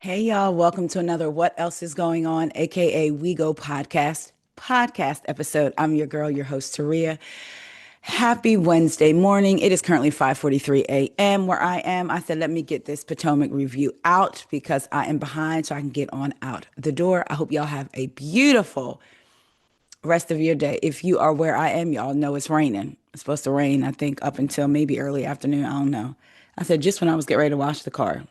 Hey y'all, welcome to another What Else is Going On, aka We Go podcast episode. I'm your girl, your host Taria. Happy Wednesday morning. It is currently 5:43 a.m. where I am. I said let me get this Potomac review out because I am behind so I can get on out the door. I hope y'all have a beautiful rest of your day. If you are where I am, y'all know it's raining. It's supposed to rain, I think, up until maybe early afternoon. I don't know. I said just when I was getting ready to wash the car.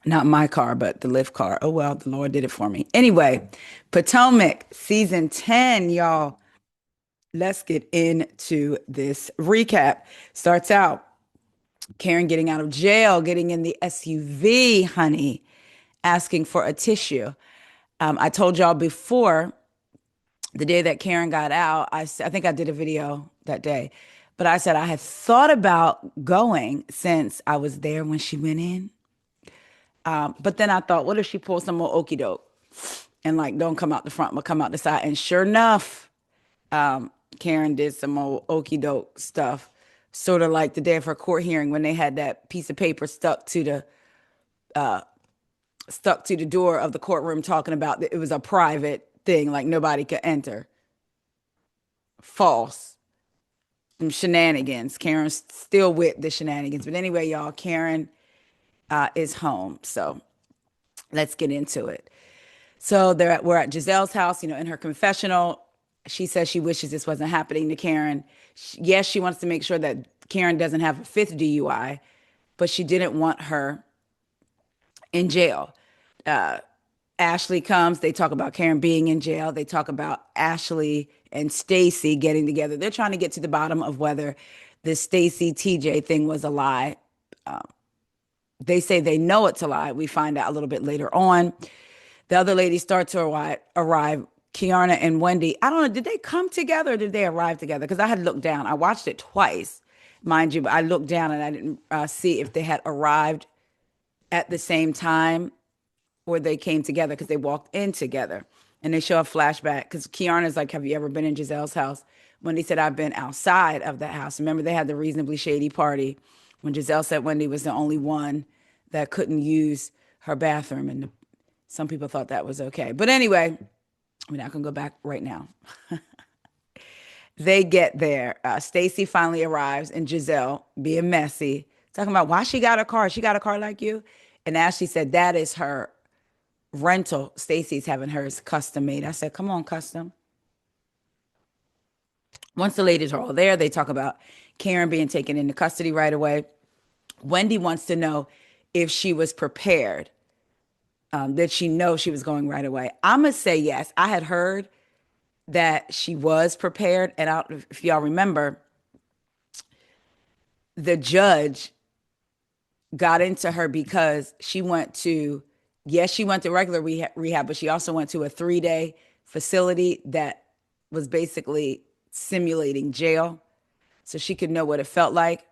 Not my car, but the Lyft car. Oh, well, the Lord did it for me. Anyway, Potomac season 10, y'all. Let's get into this recap. Starts out Karen getting out of jail, getting in the SUV, honey, asking for a tissue. I told y'all before the day that Karen got out, I think I did a video that day, but I said I had thought about going since I was there when she went in. But then I thought, what if she pulls some more okey doke and like don't come out the front, but come out the side? And sure enough, Karen did some more okey doke stuff, sort of like the day of her court hearing when they had that piece of paper stuck to the door of the courtroom, talking about that it was a private thing, like nobody could enter. False. Some shenanigans. Karen's still with the shenanigans, but anyway, y'all, Karen is home, so let's get into it. So we're at Giselle's house, in her confessional. She says she wishes this wasn't happening to Karen. Yes, she wants to make sure that Karen doesn't have a fifth DUI, but she didn't want her in jail. Ashley comes. They talk about Karen being in jail. They talk about Ashley and Stacy getting together. They're trying to get to the bottom of whether this Stacy TJ thing was a lie. They say they know it's a lie. We find out a little bit later on. The other ladies start to arrive. Kiana and Wendy. I don't know. Did they come together or did they arrive together? Because I had looked down. I watched it twice, mind you, but I looked down and I didn't see if they had arrived at the same time or they came together because they walked in together. And they show a flashback because Kiana's like, have you ever been in Giselle's house? Wendy said, I've been outside of that house. Remember, they had the reasonably shady party when Giselle said Wendy was the only one that couldn't use her bathroom. And some people thought that was okay. But anyway, we're not going to go back right now. They get there. Stacy finally arrives and Giselle, being messy, talking about why she got a car. She got a car like you. And Ashley said, that is her rental. Stacy's having hers custom made. I said, come on, custom. Once the ladies are all there, they talk about Karen being taken into custody right away. Wendy wants to know if she was prepared. Did she know she was going right away? I'm going to say yes. I had heard that she was prepared. And if y'all remember, the judge got into her because she went to regular rehab, but she also went to a 3-day facility that was basically simulating jail. So she could know what it felt like.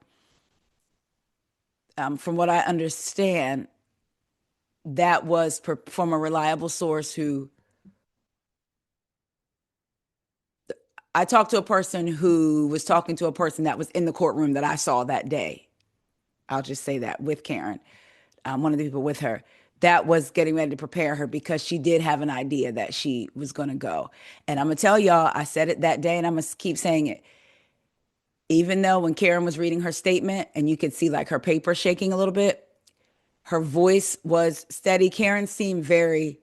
From what I understand, that was from a reliable source who I talked to a person who was talking to a person that was in the courtroom that I saw that day. I'll just say that with Karen, one of the people with her, that was getting ready to prepare her because she did have an idea that she was going to go. And I'm going to tell y'all, I said it that day and I'm going to keep saying it. Even though when Karen was reading her statement and you could see like her paper shaking a little bit, her voice was steady. Karen seemed very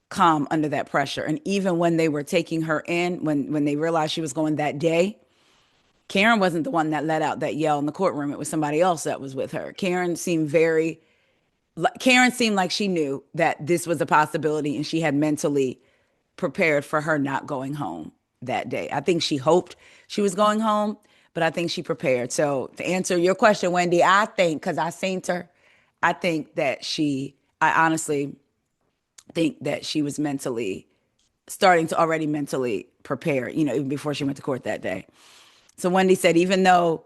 calm under that pressure. And even when they were taking her in, when they realized she was going that day, Karen wasn't the one that let out that yell in the courtroom. It was somebody else that was with her. Karen seemed like she knew that this was a possibility and she had mentally prepared for her not going home that day. I think she hoped she was going home, but I think she prepared. So to answer your question, Wendy, I think, because I seen her, I honestly think that she was starting to already mentally prepare, even before she went to court that day. So Wendy said, even though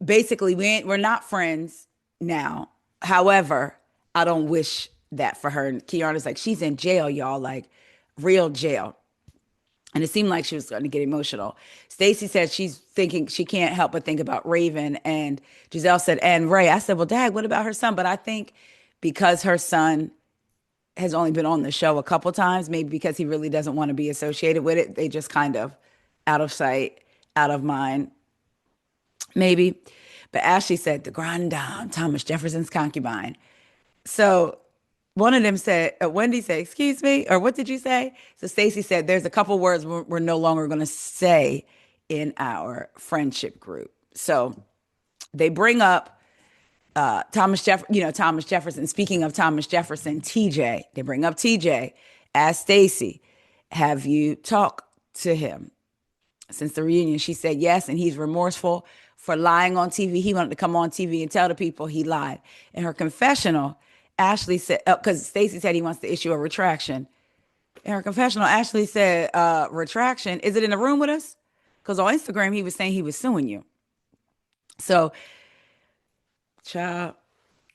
basically we're not friends now, however, I don't wish that for her. And Kiana's like, she's in jail, y'all, like real jail. And it seemed like she was starting to get emotional. Stacy said she's thinking she can't help but think about Raven. And Giselle said, and Ray. I said, well, Dad, what about her son? But I think because her son has only been on the show a couple times, maybe because he really doesn't want to be associated with it, they just kind of out of sight, out of mind, maybe. But Ashley said, the grand dame, Thomas Jefferson's concubine. So one of them said, Wendy said, excuse me, or what did you say? So Stacy said, there's a couple words we're no longer going to say in our friendship group. So they bring up Thomas Jefferson. Speaking of Thomas Jefferson, TJ, they bring up TJ. Ask Stacy, have you talked to him since the reunion? She said yes, and he's remorseful for lying on TV. He wanted to come on TV and tell the people he lied. In her confessional, Ashley said, because Stacey said he wants to issue a retraction. In her confessional, Ashley said, retraction, is it in the room with us? Because on Instagram, he was saying he was suing you. So, child,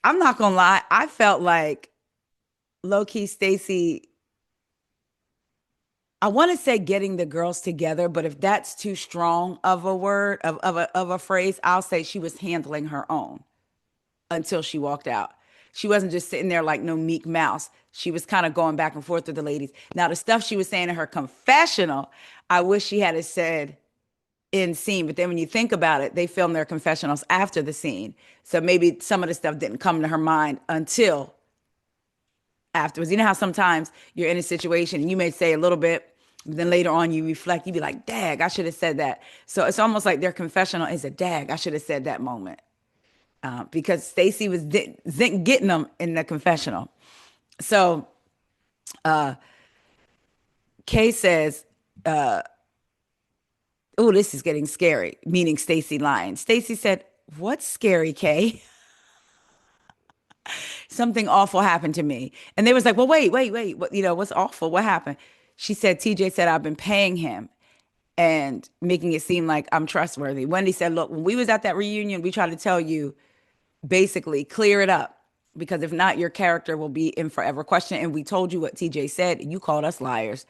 I'm not going to lie. I felt like low key Stacey, I want to say getting the girls together, but if that's too strong of a word, of a phrase, I'll say she was handling her own until she walked out. She wasn't just sitting there like no meek mouse. She was kind of going back and forth with the ladies. Now, the stuff she was saying in her confessional, I wish she had it said in scene. But then when you think about it, they filmed their confessionals after the scene. So maybe some of the stuff didn't come to her mind until afterwards. You know how sometimes you're in a situation and you may say a little bit, but then later on you reflect, you be like, dag, I should have said that. So it's almost like their confessional is a dag, I should have said that moment. Because Stacey was getting them in the confessional. So Kay says, oh, this is getting scary, meaning Stacey lying. Stacey said, what's scary, Kay? Something awful happened to me. And they was like, well, wait. What, what's awful? What happened? She said, TJ said, I've been paying him and making it seem like I'm trustworthy. Wendy said, look, when we was at that reunion, we tried to tell you, basically clear it up, because if not, your character will be in forever question. And we told you what TJ said, and you called us liars.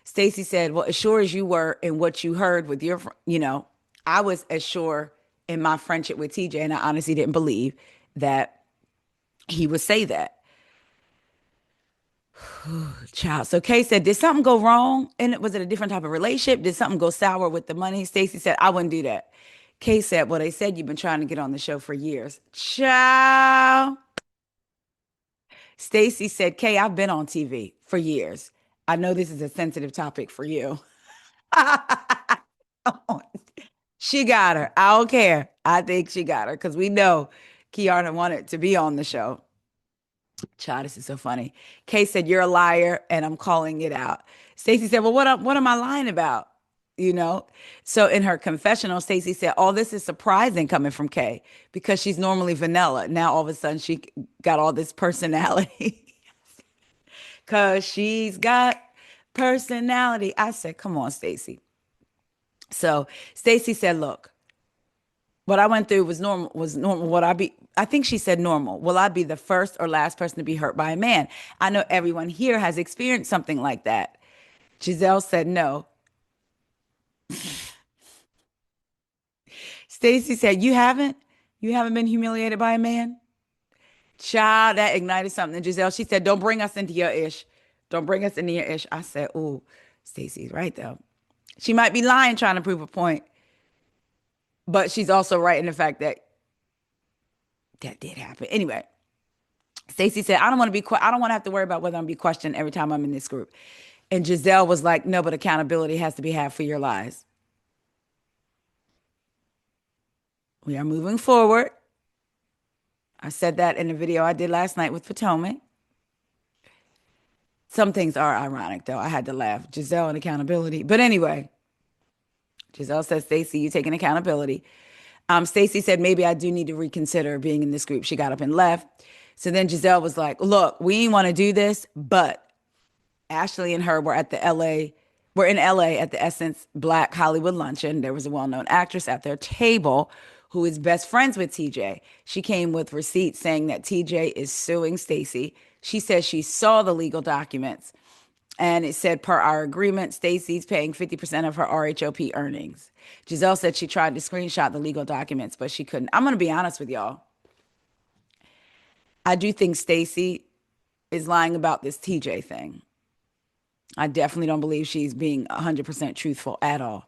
Stacey said, well, as sure as you were in what you heard with your, I was as sure in my friendship with TJ, and I honestly didn't believe that he would say that. Child. So Kay said, did something go wrong? And was it a different type of relationship? Did something go sour with the money? Stacey said, I wouldn't do that. Kay said, well, they said you've been trying to get on the show for years. Child. Stacey said, Kay, I've been on TV for years. I know this is a sensitive topic for you. She got her. I don't care. I think she got her because we know Kiana wanted to be on the show. Child, this is so funny. Kay said, you're a liar and I'm calling it out. Stacey said, well, what am I lying about? So in her confessional, Stacey said, all this is surprising coming from Kay because she's normally vanilla. Now all of a sudden she got all this personality because she's got personality. I said, come on, Stacey. So Stacey said, look, what I went through was normal. I think she said normal. Will I be the first or last person to be hurt by a man? I know everyone here has experienced something like that. Giselle said no. Stacey said, you haven't? You haven't been humiliated by a man? Child, that ignited something in Giselle. She said, don't bring us into your ish. Don't bring us into your ish. I said, ooh, Stacey's right, though. She might be lying trying to prove a point, but she's also right in the fact that that did happen. Anyway, Stacey said, I don't want to have to worry about whether I'm going to be questioned every time I'm in this group. And Giselle was like, no, but accountability has to be had for your lies. We are moving forward. I said that in the video I did last night with Potomac. Some things are ironic, though. I had to laugh. Giselle and accountability. But anyway, Giselle says, Stacey, you taking accountability. Stacey said, maybe I do need to reconsider being in this group. She got up and left. So then Giselle was like, look, we ain't want to do this, but Ashley and her were in LA at the Essence Black Hollywood Luncheon. There was a well-known actress at their table who is best friends with TJ. She came with receipts saying that TJ is suing Stacey. She says she saw the legal documents And it said, per our agreement, Stacey's paying 50% of her RHOP earnings. Giselle said she tried to screenshot the legal documents, but she couldn't. I'm going to be honest with y'all. I do think Stacey is lying about this TJ thing. I definitely don't believe she's being 100% truthful at all.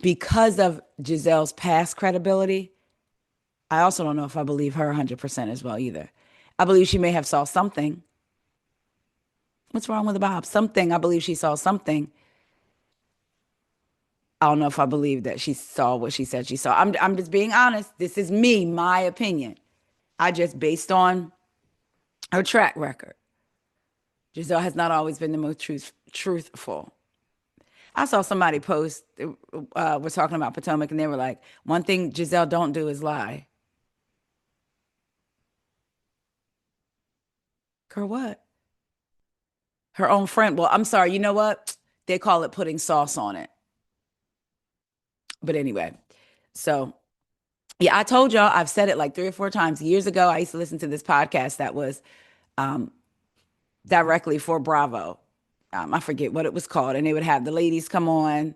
Because of Giselle's past credibility, I also don't know if I believe her 100% as well either. I believe she may have saw something. What's wrong with Bob? Something. I believe she saw something. I don't know if I believe that she saw what she said she saw. I'm just being honest. This is me, my opinion. I just based on her track record. Giselle has not always been the most truthful. I saw somebody post, was talking about Potomac, and they were like, one thing Giselle don't do is lie. Girl, what? Her own friend. Well, I'm sorry. You know what? They call it putting sauce on it. But anyway, so yeah, I told y'all, I've said it like 3 or 4 times. Years ago, I used to listen to this podcast that was um, directly for Bravo. I forget what it was called. And they would have the ladies come on,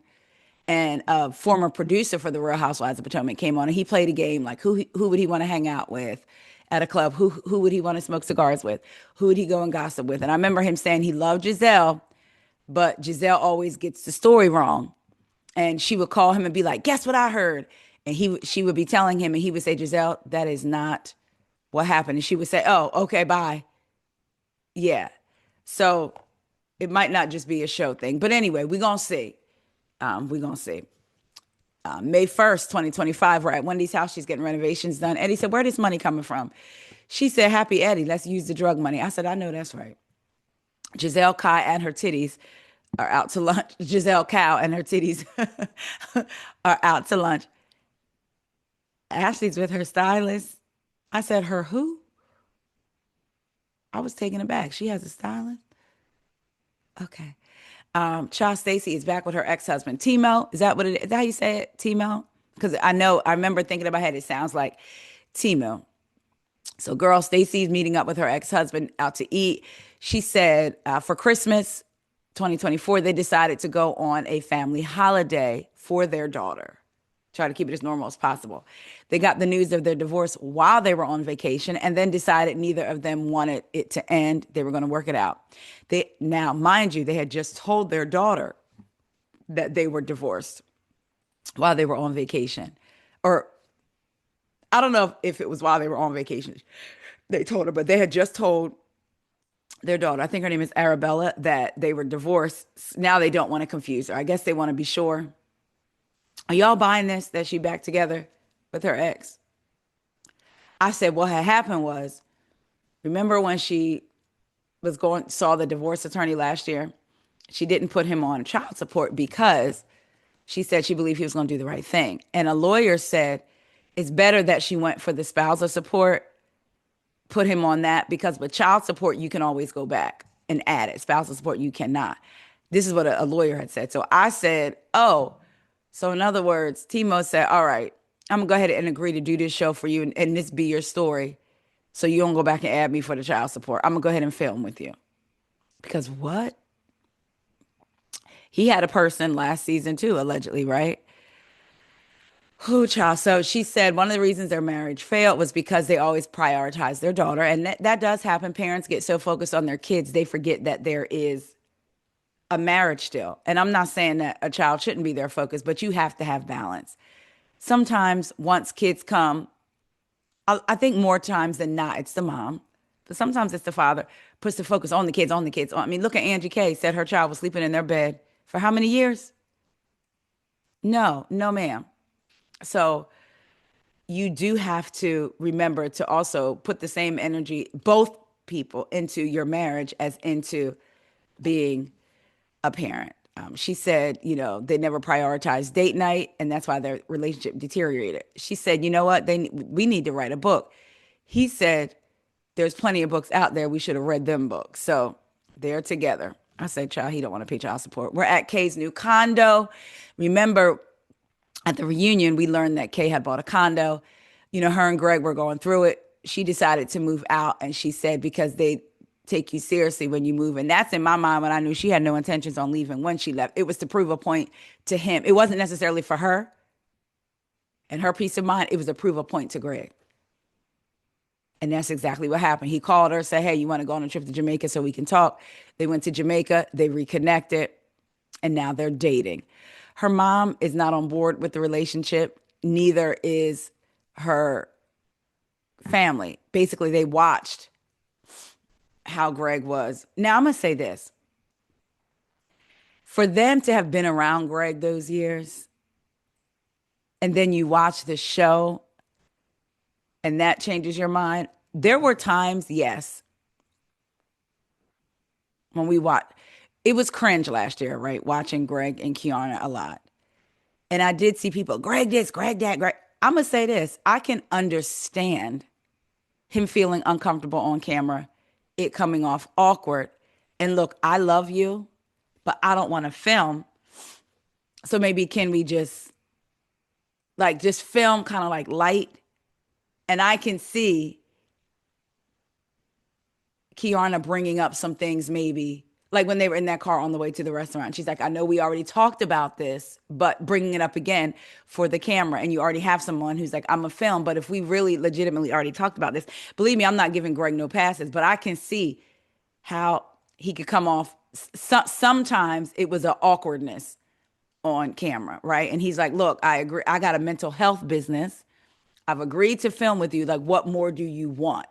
and a former producer for the Real Housewives of Potomac came on, and he played a game like who would he want to hang out with at a club? Who would he want to smoke cigars with? Who would he go and gossip with? And I remember him saying he loved Giselle, but Giselle always gets the story wrong. And she would call him and be like, "Guess what I heard?" And she would be telling him, and he would say, "Giselle, that is not what happened." And she would say, "Oh, okay, bye." Yeah. So it might not just be a show thing, but anyway, we're gonna see. We're gonna see. May 1st, 2025, we're at Wendy's house. She's getting renovations done. Eddie said, "Where this money coming from?" She said, "Happy Eddie, let's use the drug money." I said, "I know that's right." Giselle Kai and her titties are out to lunch. Giselle Cow and her titties are out to lunch. Ashley's with her stylist. I said, "Her who?" I was taken aback. She has a stylist? Okay. Child Stacy is back with her ex-husband, Timo. Is that what it is? Is that how you say it? Timo? Because I remember thinking in my head, it sounds like Timo. So, girl, Stacy's meeting up with her ex-husband out to eat. She said for Christmas 2024, they decided to go on a family holiday for their daughter. Try to keep it as normal as possible. They got the news of their divorce while they were on vacation, and then decided neither of them wanted it to end. They were going to work it out. Now, mind you, they had just told their daughter that they were divorced while they were on vacation. Or I don't know if it was while they were on vacation. They told her, but they had just told their daughter, I think her name is Arabella, that they were divorced. Now they don't want to confuse her. I guess they want to be sure. Are y'all buying this, that she back together with her ex? I said what had happened was, remember when she saw the divorce attorney last year? She didn't put him on child support because she said she believed he was going to do the right thing. And a lawyer said it's better that she went for the spousal support, put him on that, because with child support, you can always go back and add it. Spousal support, you cannot. This is what a lawyer had said. So I said, oh, so in other words, Timo said, all right, I'm going to go ahead and agree to do this show for you, and this be your story. So you don't go back and add me for the child support. I'm going to go ahead and film with you. Because what? He had a person last season too, allegedly, right? Who, child? So she said one of the reasons their marriage failed was because they always prioritized their daughter. And that does happen. Parents get so focused on their kids, they forget that there is a marriage still. And I'm not saying that a child shouldn't be their focus, but you have to have balance. Sometimes once kids come, I think more times than not, it's the mom. But sometimes it's the father, puts the focus on the kids, on the kids. I mean, look at Angie K, said her child was sleeping in their bed for how many years? No, no, ma'am. So you do have to remember to also put the same energy, both people, into your marriage as into being a parent. She said, they never prioritized date night, and that's why their relationship deteriorated. She said, you know what? We need to write a book. He said, there's plenty of books out there. We should have read them books. So they're together. I said, child, he don't want to pay child support. We're at Kay's new condo. Remember, at the reunion, we learned that Kay had bought a condo. Her and Greg were going through it. She decided to move out, and she said because take you seriously when you move. And that's in my mind when I knew she had no intentions on leaving when she left. It was to prove a point to him. It wasn't necessarily for her and her peace of mind. It was to prove a point to Greg. And that's exactly what happened. He called her, said, hey, you want to go on a trip to Jamaica so we can talk? They went to Jamaica, they reconnected, and now they're dating. Her mom is not on board with the relationship. Neither is her family. Basically, they watched how Greg was. Now, I'm going to say this. For them to have been around Greg those years, and then you watch the show and that changes your mind. There were times, yes, when we watched, it was cringe last year, right? Watching Greg and Kiana a lot. And I did see people, Greg this, Greg that, Greg. I'm going to say this. I can understand him feeling uncomfortable on camera, it coming off awkward. And look, I love you, but I don't want to film. So maybe can we just film kind of like light? And I can see Kiana bringing up some things maybe like when they were in that car on the way to the restaurant. She's like, I know we already talked about this, but bringing it up again for the camera. And you already have someone who's like, I'm a film. But if we really legitimately already talked about this, believe me, I'm not giving Greg no passes, but I can see how he could come off. Sometimes it was an awkwardness on camera, right? And he's like, look, I agree. I got a mental health business. I've agreed to film with you. Like, what more do you want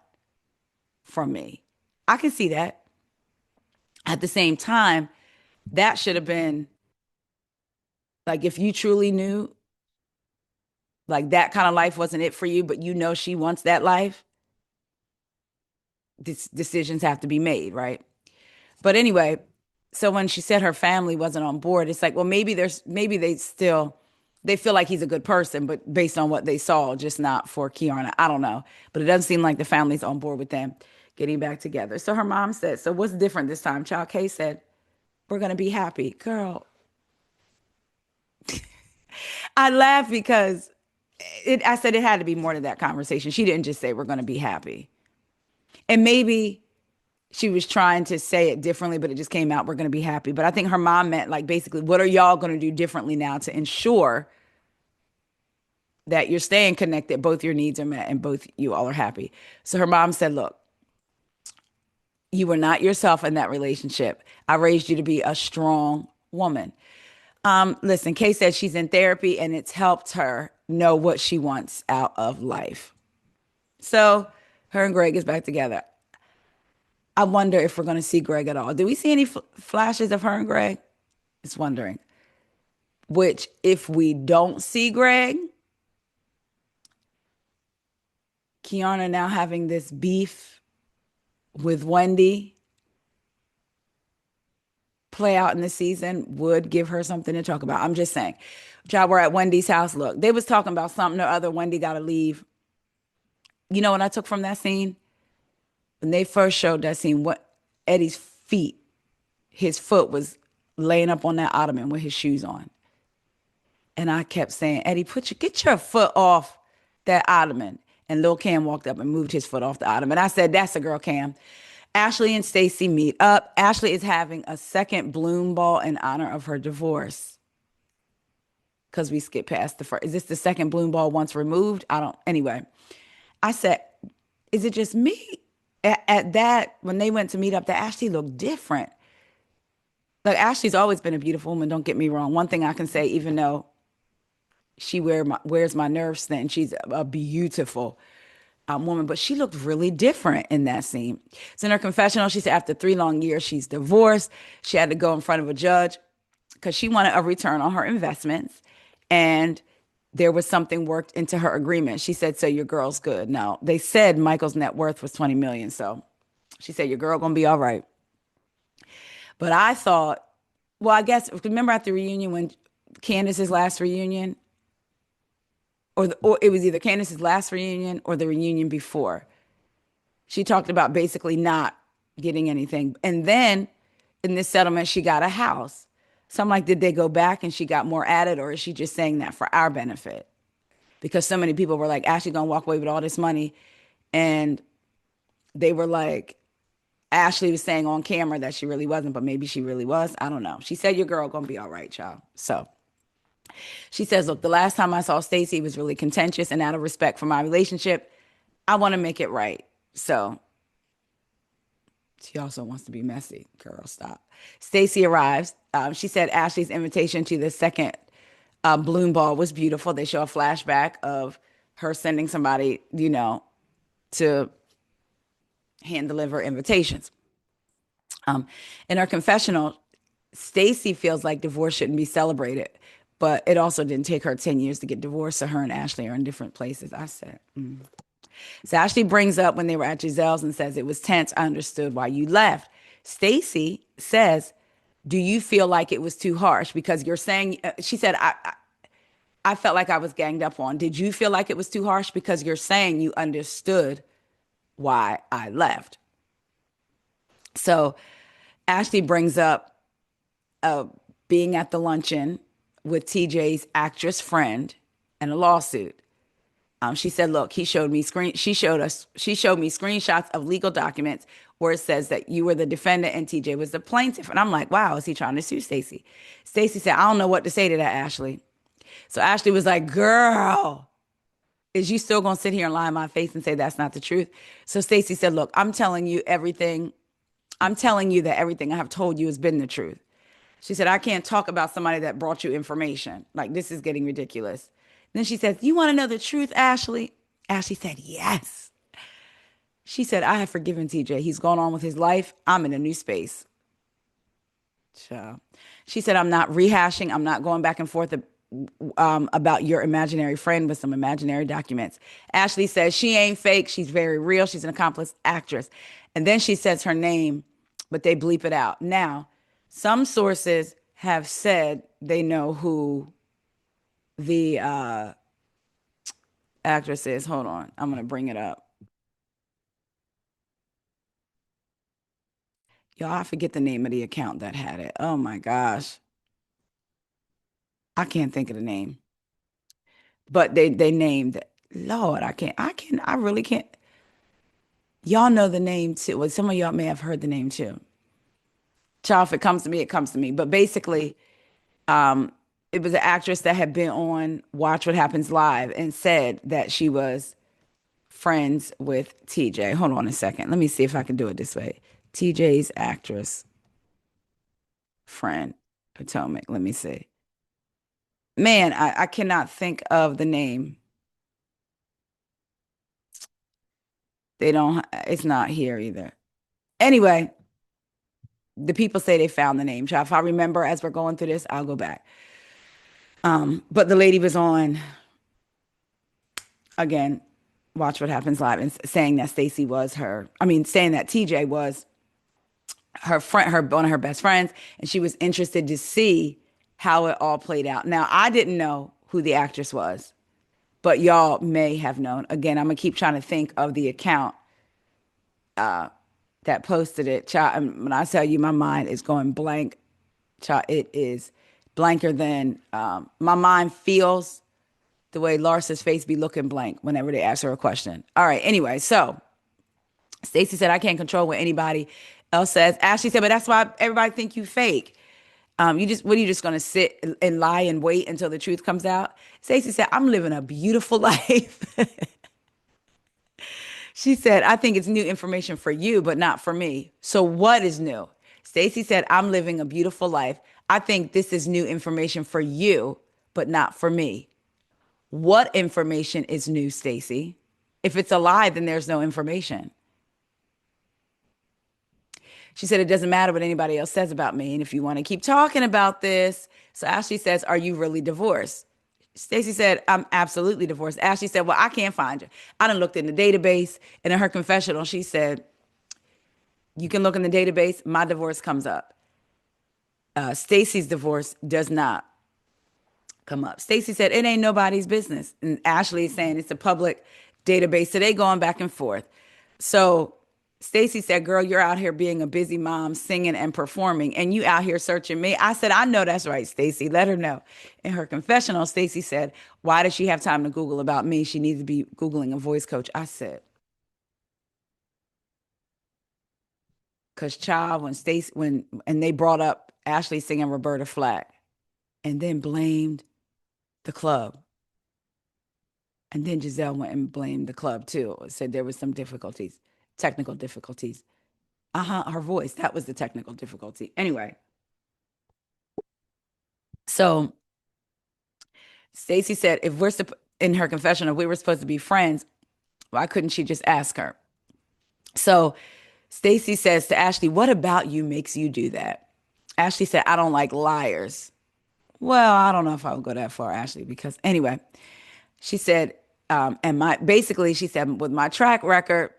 from me? I can see that. At the same time, that should have been like if you truly knew like that kind of life wasn't it for you, but you know she wants that life, decisions have to be made, right? But anyway, so when she said her family wasn't on board, it's like, well, maybe they feel like he's a good person, but based on what they saw, just not for Kiana. I don't know. But it doesn't seem like the family's on board with them getting back together. So her mom said, so what's different this time? Child K said, we're gonna be happy. Girl, I laughed because I said it had to be more to that conversation. She didn't just say we're gonna be happy. And maybe she was trying to say it differently, but it just came out, we're going to be happy. But I think her mom meant like basically, what are y'all going to do differently now to ensure that you're staying connected, both your needs are met and both you all are happy. So her mom said, look, you were not yourself in that relationship. I raised you to be a strong woman. Listen, Kay said she's in therapy and it's helped her know what she wants out of life. So her and Greg is back together. I wonder if we're going to see Greg at all. Do we see any flashes of her and Greg? Just wondering. Which, if we don't see Greg, Kiana now having this beef with Wendy play out in the season would give her something to talk about. I'm just saying. Child, we're at Wendy's house. Look, they was talking about something or other. Wendy got to leave. You know what I took from that scene? When they first showed that scene, what Eddie's feet, his foot was laying up on that ottoman with his shoes on. And I kept saying, Eddie, get your foot off that ottoman. And Lil Cam walked up and moved his foot off the ottoman. I said, that's a girl, Cam. Ashley and Stacey meet up. Ashley is having a second bloom ball in honor of her divorce. Because we skipped past the first. Is this the second bloom ball once removed? Anyway. I said, is it just me? At that, when they went to meet up, that Ashley looked different. Like, Ashley's always been a beautiful woman, don't get me wrong. One thing I can say, even though she wears my nerves thin, she's a beautiful woman, but she looked really different in that scene. So in her confessional, she said after 3 long years, she's divorced. She had to go in front of a judge because she wanted a return on her investments. And there was something worked into her agreement. She said, so your girl's good. Now, they said Michael's net worth was 20 million. So she said, your girl gonna be all right. But I thought, well, I guess, remember at the reunion when Candace's last reunion, or it was either Candace's last reunion or the reunion before. She talked about basically not getting anything. And then in this settlement, she got a house. So I'm like, did they go back and she got more added, or is she just saying that for our benefit? Because so many people were like, Ashley gonna walk away with all this money. And they were like, Ashley was saying on camera that she really wasn't, but maybe she really was. I don't know. She said your girl gonna be all right, child. So she says, look, the last time I saw Stacey was really contentious, and out of respect for my relationship, I want to make it right. So she also wants to be messy. Girl, stop. Stacey arrives. She said Ashley's invitation to the second balloon ball was beautiful. They show a flashback of her sending somebody, to hand deliver invitations. In her confessional, Stacey feels like divorce shouldn't be celebrated, but it also didn't take her 10 years to get divorced. So her and Ashley are in different places. I said, So Ashley brings up when they were at Giselle's and says it was tense. I understood why you left. Stacey says, do you feel like it was too harsh? Because you're saying, she said, I felt like I was ganged up on. Did you feel like it was too harsh? Because you're saying you understood why I left. So Ashley brings up uh, being at the luncheon with TJ's actress friend and a lawsuit. She said, "Look, he showed me screen. She showed me screenshots of legal documents where it says that you were the defendant and TJ was the plaintiff." And I'm like, "Wow, is he trying to sue Stacey?" Stacey said, "I don't know what to say to that, Ashley." So Ashley was like, "Girl, is you still gonna sit here and lie in my face and say that's not the truth?" So Stacey said, "Look, I'm telling you everything. I'm telling you that everything I have told you has been the truth." She said, "I can't talk about somebody that brought you information. Like, this is getting ridiculous." Then she says, "You want to know the truth, Ashley?" Ashley said, "Yes." She said, "I have forgiven TJ. He's gone on with his life. I'm in a new space." So she said, "I'm not rehashing. I'm not going back and forth about your imaginary friend with some imaginary documents." Ashley says she ain't fake. She's very real. She's an accomplished actress. And then she says her name, but they bleep it out. Now, some sources have said they know who the actress is. Hold on. I'm going to bring it up. Y'all, I forget the name of the account that had it. Oh my gosh. I can't think of the name. But they named it. Lord, I really can't. Y'all know the name too. Well, some of y'all may have heard the name too. Child, if it comes to me, it comes to me. But basically, it was an actress that had been on Watch What Happens Live and said that she was friends with TJ. Hold on a second. Let me see if I can do it this way. TJ's actress friend, Potomac. Let me see. Man, I cannot think of the name. They don't, it's not here either. Anyway, the people say they found the name. Child, if I remember as we're going through this, I'll go back. But the lady was on again, Watch What Happens Live and saying that Stacey was her, I mean, saying that TJ was her friend, her one of her best friends, and she was interested to see how it all played out. Now, I didn't know who the actress was, but y'all may have known. Again, I'm gonna keep trying to think of the account that posted it. Child, and when I tell you, my mind is going blank. Child, it is blanker than my mind feels the way Lars's face be looking blank whenever they ask her a question. All right. Anyway, so Stacey said, "I can't control what anybody else says." Ashley said, "But that's why everybody think you fake. What are you just gonna sit and lie and wait until the truth comes out?" Stacey said, "I'm living a beautiful life." She said, "I think it's new information for you, but not for me." So what is new? Stacey said, "I'm living a beautiful life. I think this is new information for you, but not for me." What information is new, Stacey? If it's a lie, then there's no information. She said, "It doesn't matter what anybody else says about me. And if you want to keep talking about this." So Ashley says, "Are you really divorced?" Stacey said, "I'm absolutely divorced." Ashley said, "Well, I can't find you. I done looked in the database." And in her confessional, she said, "You can look in the database. My divorce comes up. Stacey's divorce does not come up." Stacey said, "It ain't nobody's business." And Ashley is saying it's a public database. So they going back and forth. So Stacey said, "Girl, you're out here being a busy mom, singing and performing, and you out here searching me." I said, "I know that's right, Stacey. Let her know." In her confessional, Stacey said, "Why does she have time to Google about me? She needs to be Googling a voice coach." I said, because child, and they brought up Ashley singing Roberta Flack and then blamed the club. And then Giselle went and blamed the club too. Said there was some difficulties, technical difficulties. Her voice, that was the technical difficulty. Anyway, so Stacey said, in her confession, if we were supposed to be friends, why couldn't she just ask her? So Stacey says to Ashley, what about you makes you do that? Ashley said, I don't like liars. Well, I don't know if I would go that far, Ashley, because anyway, she said, she said, with my track record,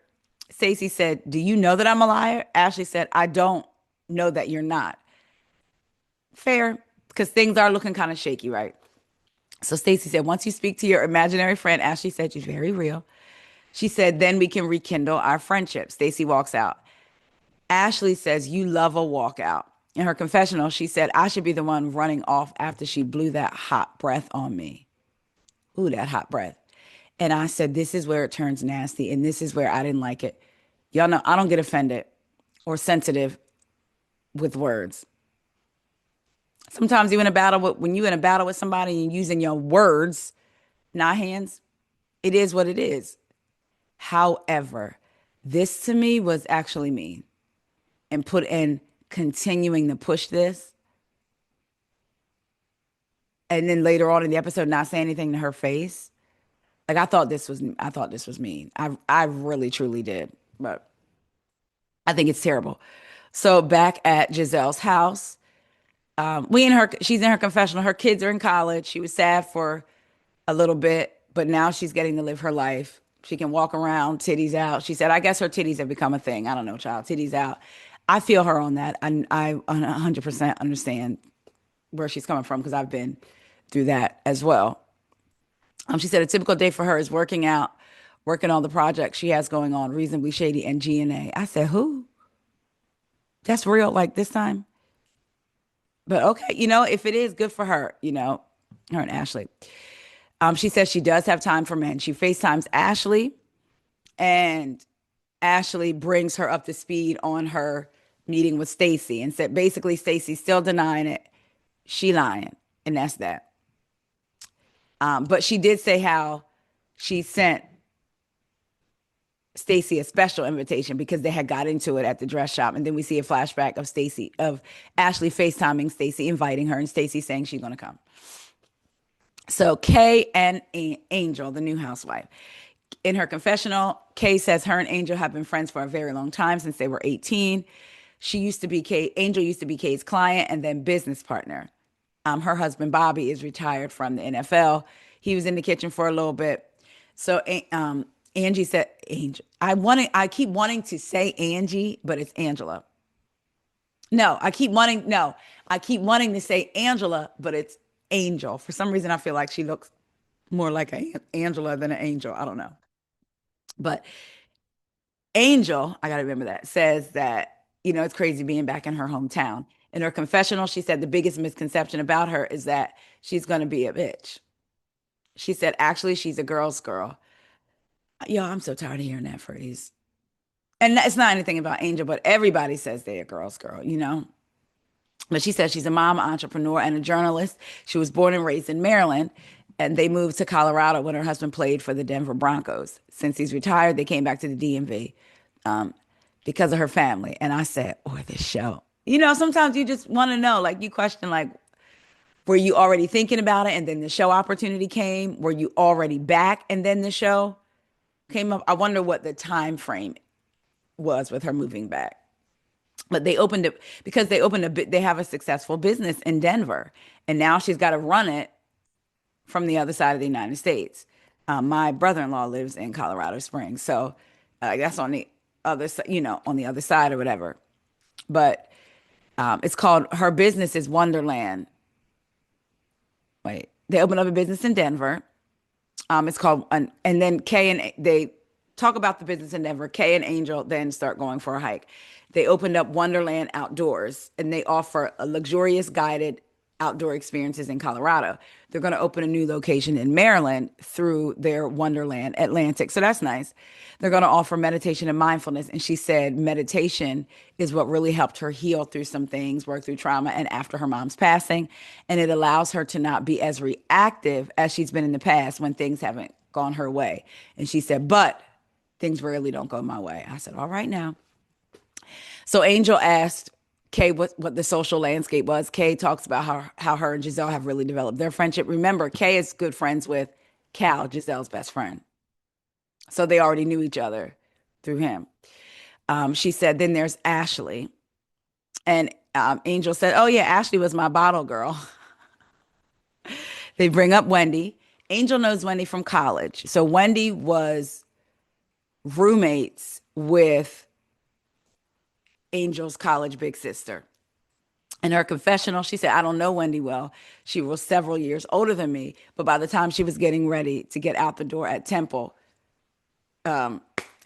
Stacey said, do you know that I'm a liar? Ashley said, I don't know that you're not. Fair, because things are looking kind of shaky, right? So Stacey said, once you speak to your imaginary friend, Ashley said, she's very real. She said, then we can rekindle our friendship. Stacey walks out. Ashley says, you love a walkout. In her confessional, she said, I should be the one running off after she blew that hot breath on me. Ooh, that hot breath. And I said, this is where it turns nasty. And this is where I didn't like it. Y'all know I don't get offended or sensitive with words. Sometimes when you're in a battle with somebody and you're using your words, not hands, it is what it is. However, this to me was actually mean and put in continuing to push this. And then later on in the episode, not say anything to her face. Like I thought this was mean. I really truly did. But I think it's terrible. So back at Giselle's house, she's in her confessional. Her kids are in college. She was sad for a little bit, but now she's getting to live her life. She can walk around, titties out. She said, I guess her titties have become a thing. I don't know, child, titties out. I feel her on that. I 100% understand where she's coming from because I've been through that as well. She said a typical day for her is working out, working on the project she has going on, Reasonably Shady and G&A. I said, who? That's real, like this time? But okay, if it is good for her, her and Ashley. She says she does have time for men. She FaceTimes Ashley, and Ashley brings her up to speed on her meeting with Stacey and said basically Stacey's still denying it. She lying, and that's that. But she did say how she sent Stacey a special invitation because they had got into it at the dress shop. And then we see a flashback of Ashley FaceTiming Stacey, inviting her, and Stacey saying she's going to come. So Kay and Angel, the new housewife. In her confessional, Kay says her and Angel have been friends for a very long time, since they were 18. Angel used to be Kay's client and then business partner. Her husband, Bobby, is retired from the NFL. He was in the kitchen for a little bit. So Angie said, Angel. I keep wanting to say Angie, but it's Angela. No, I keep wanting to say Angela, but it's Angel. For some reason, I feel like she looks more like Angela than an angel. I don't know. But Angel, I got to remember that, says that, it's crazy being back in her hometown. In her confessional, she said the biggest misconception about her is that she's going to be a bitch. She said, actually, she's a girl's girl. Yo, I'm so tired of hearing that phrase. And it's not anything about Angel, but everybody says they're a girl's girl. But she says she's a mom, entrepreneur, and a journalist. She was born and raised in Maryland, and they moved to Colorado when her husband played for the Denver Broncos. Since he's retired, they came back to the DMV because of her family. And I said, this show. Sometimes you just want to know, like you question, like, were you already thinking about it and then the show opportunity came? Were you already back and then the show came up? I wonder what the time frame was with her moving back. But they opened it because they have a successful business in Denver. And now she's got to run it from the other side of the United States. My brother-in-law lives in Colorado Springs. So that's on the other side, on the other side or whatever. But it's called, her business is Wonderland. Wait, they opened up a business in Denver. It's called, and then they talk about the business in Denver. Kay and Angel then start going for a hike. They opened up Wonderland Outdoors, and they offer a luxurious guided outdoor experiences in Colorado. They're going to open a new location in Maryland through their Wonderland Atlantic. So that's nice. They're going to offer meditation and mindfulness. And she said meditation is what really helped her heal through some things, work through trauma, and after her mom's passing. And it allows her to not be as reactive as she's been in the past when things haven't gone her way. And she said, but things rarely don't go my way. I said, all right now. So Angel asked Kay what the social landscape was. Kay talks about how her and Giselle have really developed their friendship. Remember, Kay is good friends with Cal, Giselle's best friend. So they already knew each other through him. She said, then there's Ashley. And Angel said, oh, yeah, Ashley was my bottle girl. They bring up Wendy. Angel knows Wendy from college. So Wendy was roommates with Angel's college big sister. In her confessional, she said, I don't know Wendy well. She was several years older than me. But by the time she was getting ready to get out the door at Temple,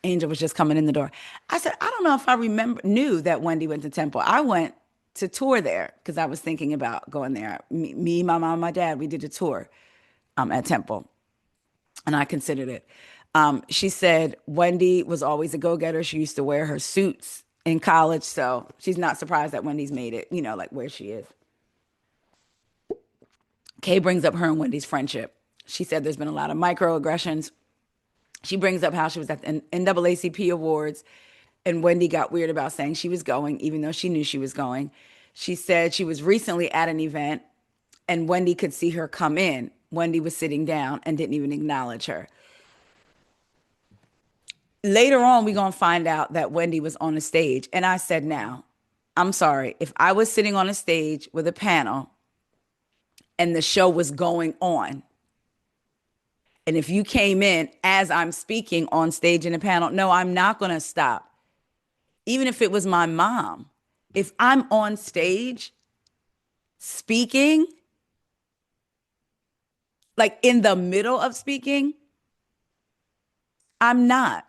Angel was just coming in the door. I said, I don't know if I knew that Wendy went to Temple. I went to tour there because I was thinking about going there. Me, my mom, my dad, we did a tour at Temple, and I considered it. She said Wendy was always a go-getter. She used to wear her suits in college, so she's not surprised that Wendy's made it, like where she is. Kay brings up her and Wendy's friendship. She said there's been a lot of microaggressions. She brings up how she was at the NAACP Awards and Wendy got weird about saying she was going, even though she knew she was going. She said she was recently at an event and Wendy could see her come in. Wendy was sitting down and didn't even acknowledge her. Later on, we're going to find out that Wendy was on a stage. And I said, now, I'm sorry, if I was sitting on a stage with a panel and the show was going on, and if you came in as I'm speaking on stage in a panel, no, I'm not going to stop. Even if it was my mom, if I'm on stage speaking, like in the middle of speaking, I'm not.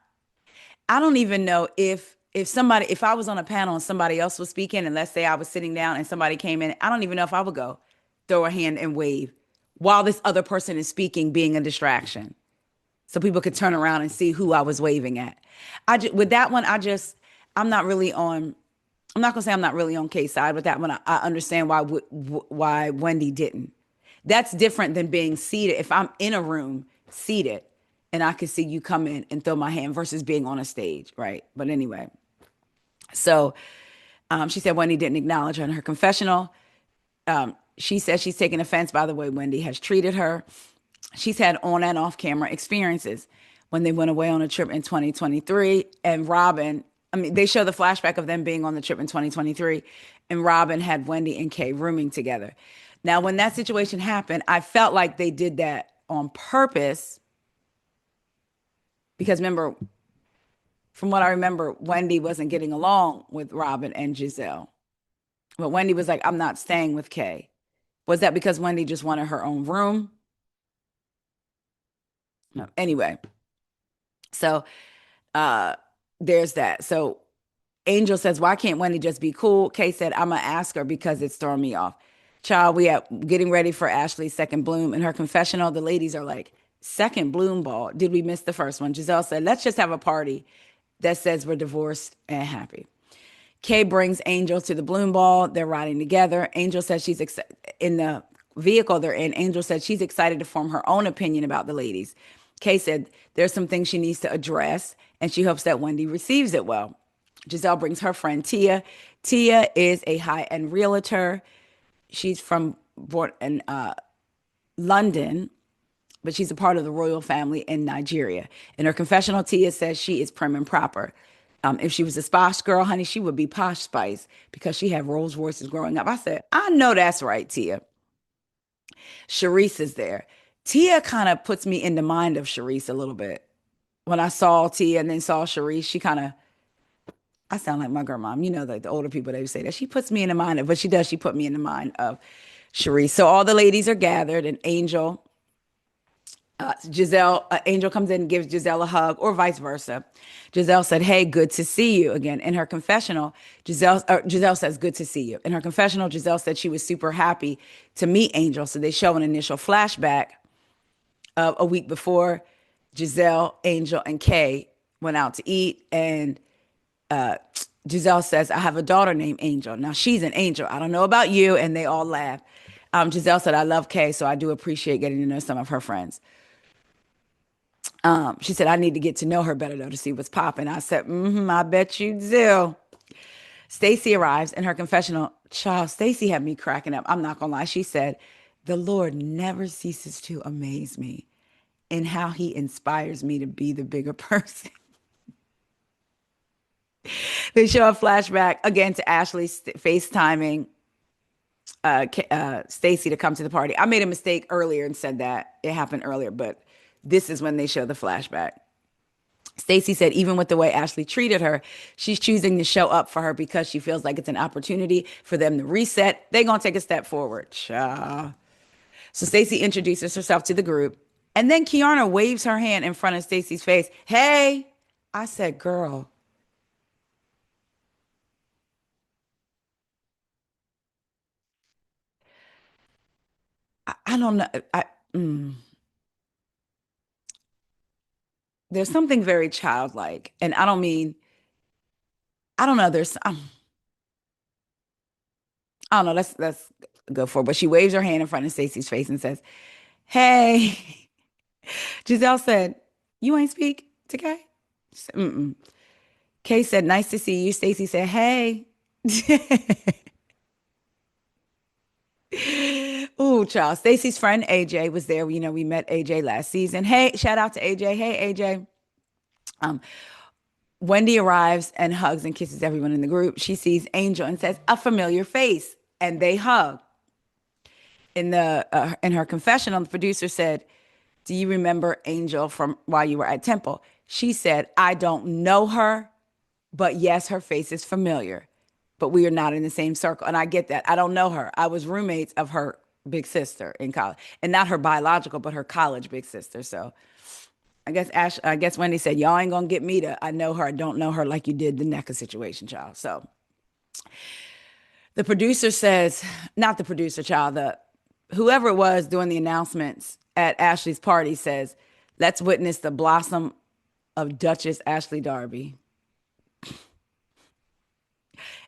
I don't even know if I was on a panel and somebody else was speaking, and let's say I was sitting down and somebody came in, I don't even know if I would go throw a hand and wave while this other person is speaking, being a distraction. So people could turn around and see who I was waving at. With that one, I'm not really on. I'm not gonna say I'm not really on K's side with that one. I understand why Wendy didn't. That's different than being seated. If I'm in a room seated and I can see you come in and throw my hand versus being on a stage, right? But anyway, so she said Wendy didn't acknowledge her in her confessional. She says she's taken offense by the way Wendy has treated her. She's had on and off camera experiences when they went away on a trip in 2023. And Robin, they show the flashback of them being on the trip in 2023. And Robin had Wendy and Kay rooming together. Now, when that situation happened, I felt like they did that on purpose. Because remember, from what I remember, Wendy wasn't getting along with Robin and Giselle. But Wendy was like, I'm not staying with Kay. Was that because Wendy just wanted her own room? No. Anyway, so there's that. So Angel says, why can't Wendy just be cool? Kay said, I'm going to ask her because it's throwing me off. Child, we are getting ready for Ashley's second bloom. In her confessional, the ladies are like, second bloom ball. Did we miss the first one? Giselle said, let's just have a party that says we're divorced and happy. Kay brings Angel to the bloom ball. They're riding together. Angel says she's in the vehicle they're in. Angel said she's excited to form her own opinion about the ladies. Kay said there's some things she needs to address, and she hopes that Wendy receives it well. Giselle brings her friend Tia. Tia is a high-end realtor. She's born in London, but she's a part of the royal family in Nigeria. In her confessional, Tia says she is prim and proper. If she was a Spice Girl, honey, she would be Posh Spice because she had Rolls Royces growing up. I said, I know that's right, Tia. Sharice is there. Tia kind of puts me in the mind of Sharice a little bit. When I saw Tia and then saw Sharice, she kind of, I sound like my grandmom. Like the older people, they would say that. She puts me in the mind of, but she does, she put me in the mind of Sharice. So all the ladies are gathered and Angel Angel comes in and gives Giselle a hug, or vice versa. Giselle said, "Hey, good to see you again." In her confessional, Giselle says, "Good to see you." In her confessional, Giselle said she was super happy to meet Angel. So they show an initial flashback of a week before. Giselle, Angel, and Kay went out to eat, and Giselle says, "I have a daughter named Angel." Now she's an angel. I don't know about you, and they all laugh. Giselle said, "I love Kay, so I do appreciate getting to know some of her friends." She said, "I need to get to know her better though to see what's popping." I said, I bet you do. Stacy arrives in her confessional. Child, Stacy had me cracking up. I'm not gonna lie. She said, "The Lord never ceases to amaze me in how he inspires me to be the bigger person." They show a flashback again to Ashley FaceTiming Stacy to come to the party. I made a mistake earlier and said that it happened earlier, but this is when they show the flashback. Stacy said, even with the way Ashley treated her, she's choosing to show up for her because she feels like it's an opportunity for them to reset. They're going to take a step forward. Cha. So Stacy introduces herself to the group. And then Kiana waves her hand in front of Stacy's face. Hey, I said, girl, I don't know. Mm, there's something very childlike. And I don't mean, I don't know. I don't know. Let's go for it. But she waves her hand in front of Stacy's face and says, hey. Giselle said, "You ain't speak to Kay?" She said, mm-mm. Kay said, "Nice to see you." Stacy said, "Hey." Ooh, child. Stacy's friend AJ was there. You know, we met AJ last season. Hey, shout out to AJ. Hey, AJ. Um, Wendy arrives and hugs and kisses everyone in the group. She sees Angel and says, "A familiar face," and they hug. In her confessional, the producer said, "Do you remember Angel from while you were at Temple?" She said, "I don't know her, but yes, her face is familiar, but we are not in the same circle." And I get that. I don't know her. I was roommates of her big sister in college, and not her biological, but her college big sister. So I guess Wendy said, "Y'all ain't gonna get me to I know her, I don't know her like you did the NECA situation, child." So the producer says, not the producer, child, the whoever it was doing the announcements at Ashley's party says, "Let's witness the blossom of Duchess Ashley Darby."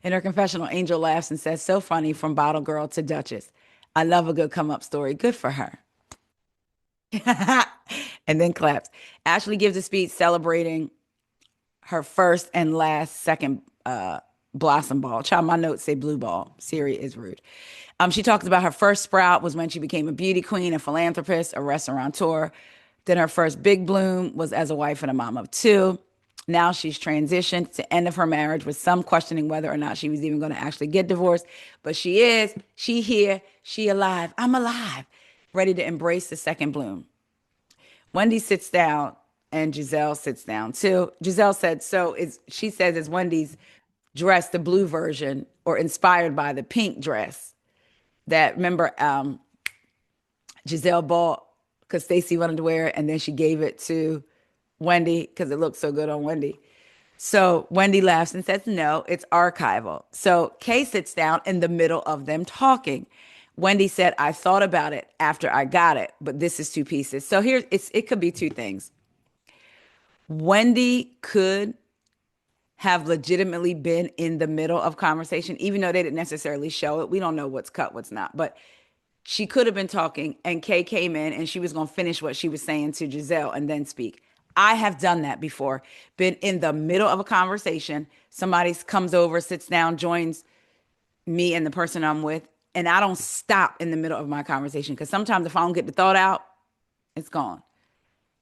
In her confessional, Angel laughs and says, "So funny from bottle girl to Duchess. I love a good come up story. Good for her." And then claps. Ashley gives a speech celebrating her first and last second blossom ball. Child, my notes say blue ball. Siri is rude. She talks about her first sprout was when she became a beauty queen, a philanthropist, a restaurateur. Then her first big bloom was as a wife and a mom of two. Now she's transitioned to end of her marriage with some questioning whether or not she was even going to actually get divorced. But she is. She here. She alive. I'm alive. Ready to embrace the second bloom. Wendy sits down and Giselle sits down too. Giselle said, she says, "Is Wendy's dress the blue version or inspired by the pink dress that remember Giselle bought because Stacey wanted to wear it and then she gave it to Wendy because it looked so good on Wendy." So Wendy laughs and says, "No, it's archival." So Kay sits down in the middle of them talking. Wendy said, "I thought about it after I got it, but this is two pieces." So it could be two things. Wendy could have legitimately been in the middle of conversation, even though they didn't necessarily show it. We don't know what's cut, what's not. But she could have been talking, and Kay came in and she was going to finish what she was saying to Giselle and then speak. I have done that before, been in the middle of a conversation. Somebody comes over, sits down, joins me and the person I'm with, and I don't stop in the middle of my conversation because sometimes if I don't get the thought out, it's gone.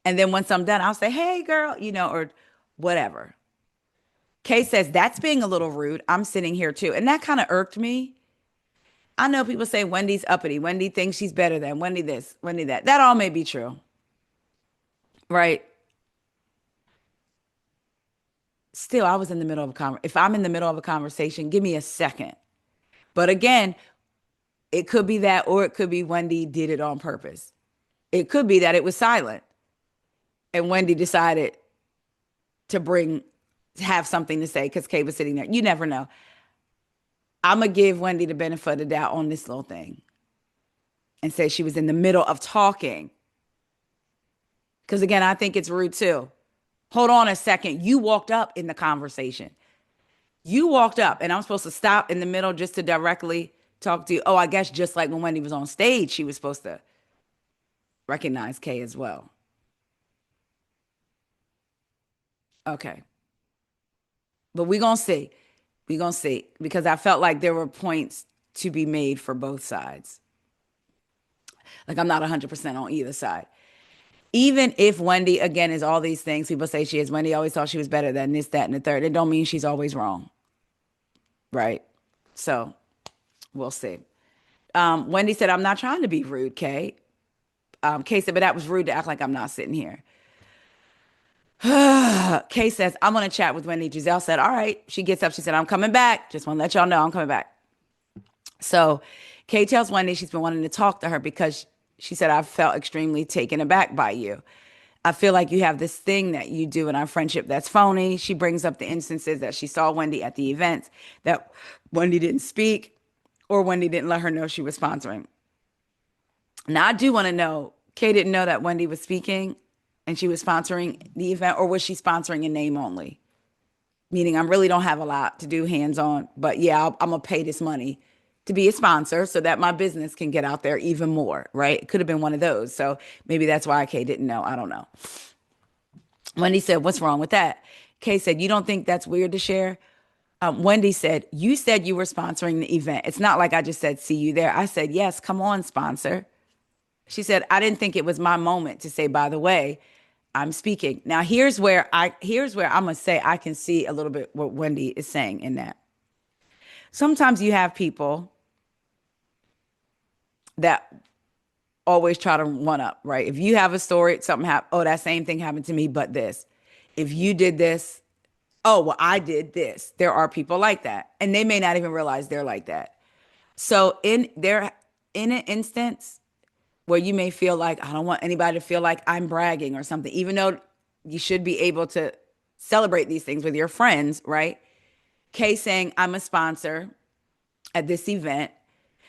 And then once I'm done, I'll say, "Hey, girl," or whatever. Kay says, "That's being a little rude. I'm sitting here too." And that kind of irked me. I know people say Wendy's uppity. Wendy thinks she's better than Wendy this, Wendy that. That all may be true, right? Still, I was in the middle of a conversation. If I'm in the middle of a conversation, give me a second. But again, it could be that, or it could be Wendy did it on purpose. It could be that it was silent and Wendy decided to have something to say because Kay was sitting there. You never know. I'm going to give Wendy the benefit of the doubt on this little thing and say she was in the middle of talking. Because again, I think it's rude too. Hold on a second. You walked up in the conversation. You walked up, and I'm supposed to stop in the middle just to directly talk to you. Oh, I guess just like when Wendy was on stage, she was supposed to recognize Kay as well. Okay. But we're going to see. We're going to see. Because I felt like there were points to be made for both sides. Like I'm not 100% on either side. Even if Wendy, again, is all these things, people say she is. Wendy always thought she was better than this, that, and the third. It don't mean she's always wrong. Right? So we'll see. Wendy said, I'm not trying to be rude, Kay. Kay said, but that was rude to act like I'm not sitting here. Kay says, I'm going to chat with Wendy. Giselle said, all right. She gets up. She said, I'm coming back. Just want to let y'all know I'm coming back. So Kay tells Wendy she's been wanting to talk to her because she said, I felt extremely taken aback by you. I feel like you have this thing that you do in our friendship that's phony. She brings up the instances that she saw Wendy at the events, that Wendy didn't speak or Wendy didn't let her know she was sponsoring. Now, I do want to know, Kay didn't know that Wendy was speaking and she was sponsoring the event, or was she sponsoring in name only? Meaning, I really don't have a lot to do hands on, but yeah, I'm going to pay this money to be a sponsor so that my business can get out there even more, right? It could have been one of those. So maybe that's why Kay didn't know. I don't know. Wendy said, what's wrong with that? Kay said, you don't think that's weird to share? Wendy said, you said you were sponsoring the event. It's not like I just said, see you there. I said, yes, come on, sponsor. She said, I didn't think it was my moment to say, by the way, I'm speaking. Now, here's where I'm going to say I can see a little bit what Wendy is saying in that. Sometimes you have people that always try to one up, right? If you have a story, something happened, oh, that same thing happened to me, but this. If you did this, oh, well, I did this. There are people like that, and they may not even realize they're like that. So in an instance where you may feel like I don't want anybody to feel like I'm bragging or something, even though you should be able to celebrate these things with your friends, right? Kay saying, I'm a sponsor at this event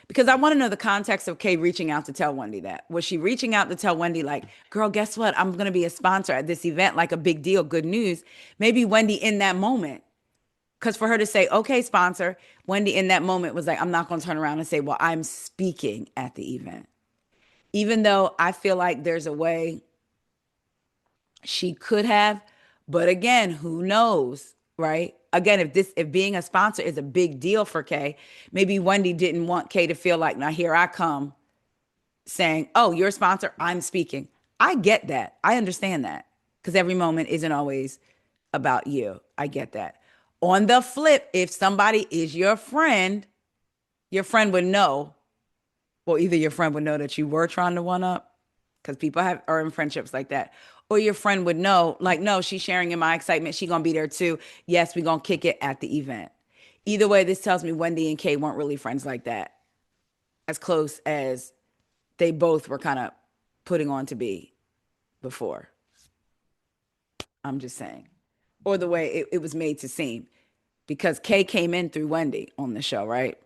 because I want to know the context of Kay reaching out to tell Wendy that. Was she reaching out to tell Wendy, like, girl, guess what? I'm going to be a sponsor at this event, like a big deal, good news. Maybe Wendy in that moment, because for her to say, okay, sponsor, Wendy in that moment was like, I'm not going to turn around and say, well, I'm speaking at the event. Even though I feel like there's a way she could have, but again, who knows, right? Again, if being a sponsor is a big deal for Kay, maybe Wendy didn't want Kay to feel like, now here I come saying, oh, you're a sponsor, I'm speaking. I get that. I understand that because every moment isn't always about you. I get that. On the flip, if somebody is your friend would know, well, either your friend would know that you were trying to one up, because people are in friendships like that, or your friend would know, like, no, she's sharing in my excitement. She gonna be there too. Yes, we gonna kick it at the event. Either way, this tells me Wendy and Kay weren't really friends like that, as close as they both were kind of putting on to be before. I'm just saying, or the way it was made to seem, because Kay came in through Wendy on the show, right?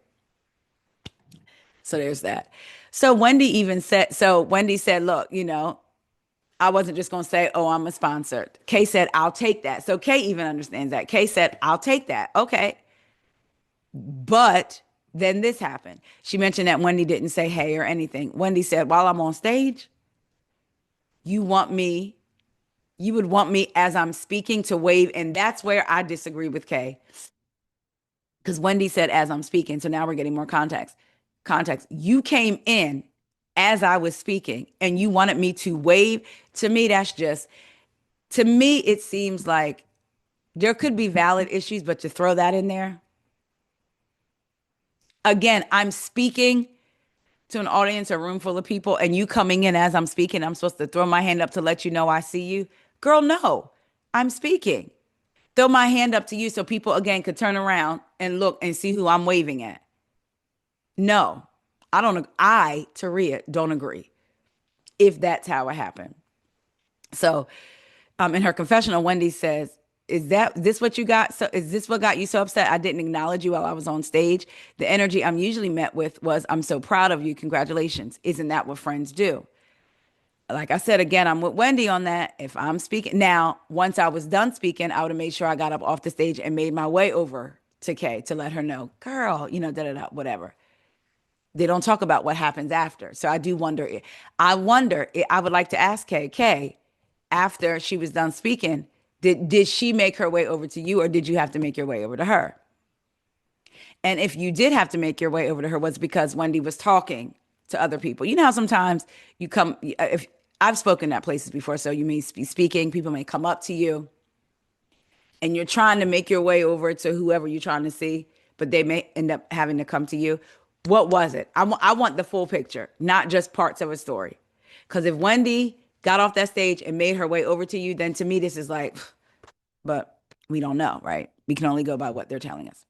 So there's that. So Wendy said, look, I wasn't just going to say, oh, I'm a sponsor. Kay said, I'll take that. So Kay even understands that. Kay said, I'll take that. Okay. But then this happened. She mentioned that Wendy didn't say hey or anything. Wendy said, while I'm on stage, you want me, you would want me as I'm speaking to wave. And that's where I disagree with Kay. Because Wendy said, as I'm speaking. So now we're getting more context. Context. You came in as I was speaking and you wanted me to wave. To me, to me, it seems like there could be valid issues, but to throw that in there. Again, I'm speaking to an audience, a room full of people, and you coming in as I'm speaking, I'm supposed to throw my hand up to let you know I see you. Girl, no, I'm speaking. Throw my hand up to you so people again could turn around and look and see who I'm waving at. No, I don't. I, Taria, don't agree. if that's how it happened. So, in her confessional, Wendy says, "Is that this what you got? So, is this what got you so upset? I didn't acknowledge you while I was on stage. The energy I'm usually met with was, 'I'm so proud of you. Congratulations.' Isn't that what friends do?" Like I said, again, I'm with Wendy on that. If I'm speaking now, once I was done speaking, I would have made sure I got up off the stage and made my way over to Kay to let her know, girl, da da da, whatever. They don't talk about what happens after. So I do wonder. I would like to ask Kay, after she was done speaking, did she make her way over to you, or did you have to make your way over to her? And if you did have to make your way over to her, was it because Wendy was talking to other people? You know how sometimes you come, if I've spoken at places before, so you may be speaking, people may come up to you and you're trying to make your way over to whoever you're trying to see, but they may end up having to come to you. What was it? I want the full picture, not just parts of a story. Because if Wendy got off that stage and made her way over to you, then to me, this is like, but we don't know, right? We can only go by what they're telling us.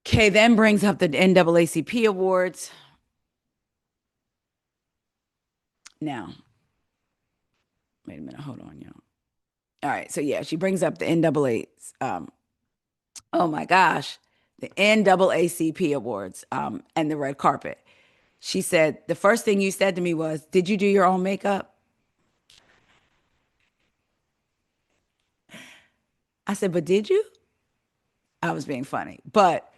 Kay then brings up the NAACP awards. Now, wait a minute, hold on, y'all. All right, so yeah, she brings up the NAA's. Oh my gosh, the NAACP awards and the red carpet. She said the first thing you said to me was, "Did you do your own makeup?" I said, "But did you?" I was being funny, but